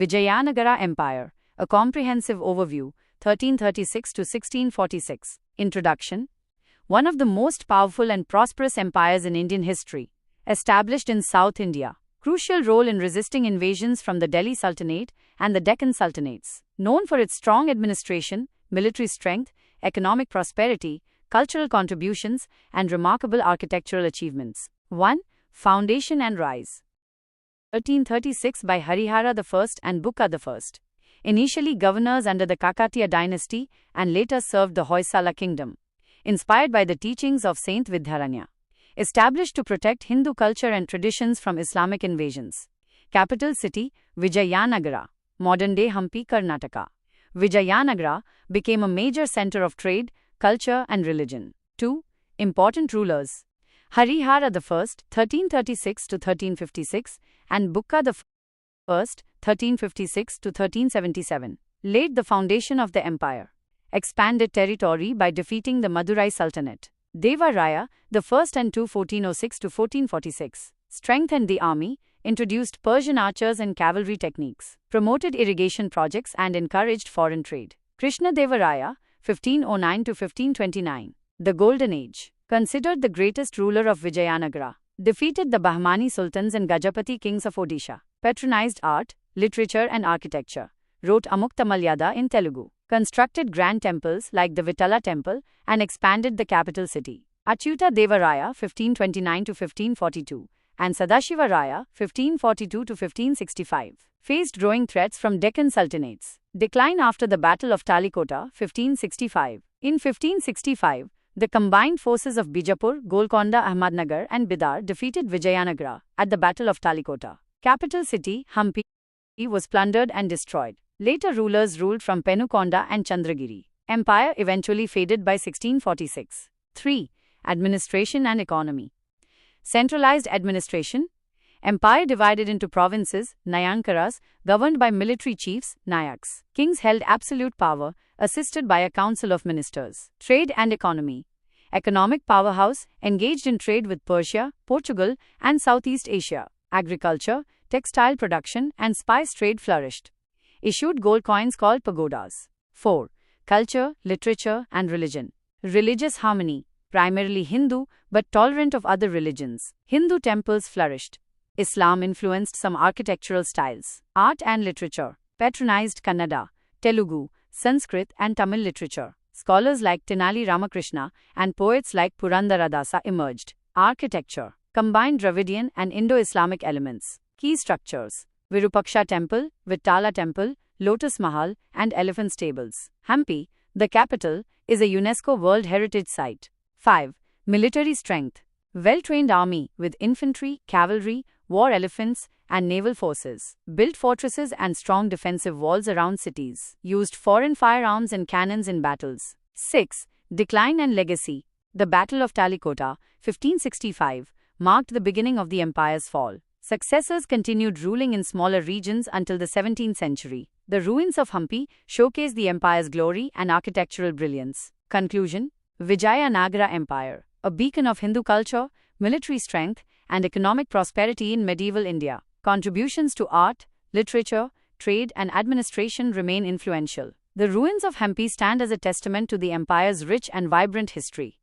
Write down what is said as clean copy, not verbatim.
Vijayanagara Empire, a comprehensive overview, 1336 to 1646. Introduction. One of the most powerful and prosperous empires in Indian history, established in South India. Crucial role in resisting invasions from the Delhi Sultanate and the Deccan Sultanates. Known for its strong administration, military strength, economic prosperity, cultural contributions, and remarkable architectural achievements. 1. Foundation and rise. 1336 by Harihara I and Bukka I. Initially governors under the Kakatiya dynasty and later served the Hoysala kingdom. Inspired by the teachings of Saint Vidyaranya. Established to protect Hindu culture and traditions from Islamic invasions. Capital city, Vijayanagara, modern-day Hampi, Karnataka. Vijayanagara became a major center of trade, culture and religion. 2. Important rulers. Harihara I, 1336 to 1356, and Bukka I, 1356 to 1377, laid the foundation of the empire. Expanded territory by defeating the Madurai Sultanate. Deva Raya I and II, 1406 to 1446, strengthened the army, introduced Persian archers and cavalry techniques, promoted irrigation projects and encouraged foreign trade. Krishna Deva Raya, 1509 to 1529, the Golden Age, considered the greatest ruler of Vijayanagara, defeated the Bahmani sultans and Gajapati kings of Odisha, patronized art, literature and architecture, wrote Amukta Malyada in Telugu, constructed grand temples like the Vitala temple and expanded the capital city. Achyuta Deva Raya, 1529 to 1542, and Sadashiva Raya, 1542 to 1565, faced growing threats from Deccan sultanates. Decline after the Battle of Talikota, 1565. In 1565, the combined forces of Bijapur, Golconda, Ahmadnagar and Bidar defeated Vijayanagara at the Battle of Talikota. Capital city, Hampi, was plundered and destroyed. Later rulers ruled from Penukonda and Chandragiri. Empire eventually faded by 1646. 3. Administration and economy. Centralized administration. Empire divided into provinces, Nayankaras, governed by military chiefs, Nayaks. Kings held absolute power, assisted by a council of ministers. Trade and economy. Economic powerhouse, engaged in trade with Persia, Portugal, and Southeast Asia. Agriculture, textile production, and spice trade flourished. Issued gold coins called pagodas. 4. Culture, literature, and religion. Religious harmony. Primarily Hindu, but tolerant of other religions. Hindu temples flourished. Islam influenced some architectural styles. Art and literature. Patronized Kannada, Telugu, Sanskrit, and Tamil literature. Scholars like Tenali Ramakrishna and poets like Purandaradasa emerged. Architecture. Combined Dravidian and Indo-Islamic elements. Key structures. Virupaksha Temple, Vitala Temple, Lotus Mahal, and Elephant Stables. Hampi, the capital, is a UNESCO World Heritage Site. 5. Military strength. Well-trained army with infantry, cavalry, war elephants, and naval forces. Built fortresses and strong defensive walls around cities. Used foreign firearms and cannons in battles. 6. Decline and legacy. The Battle of Talikota, 1565, marked the beginning of the empire's fall. Successors continued ruling in smaller regions until the 17th century. The ruins of Hampi showcase the empire's glory and architectural brilliance. Conclusion. Vijayanagara Empire, a beacon of Hindu culture, military strength, and economic prosperity in medieval India. Contributions to art, literature, trade, and administration remain influential. The ruins of Hampi stand as a testament to the empire's rich and vibrant history.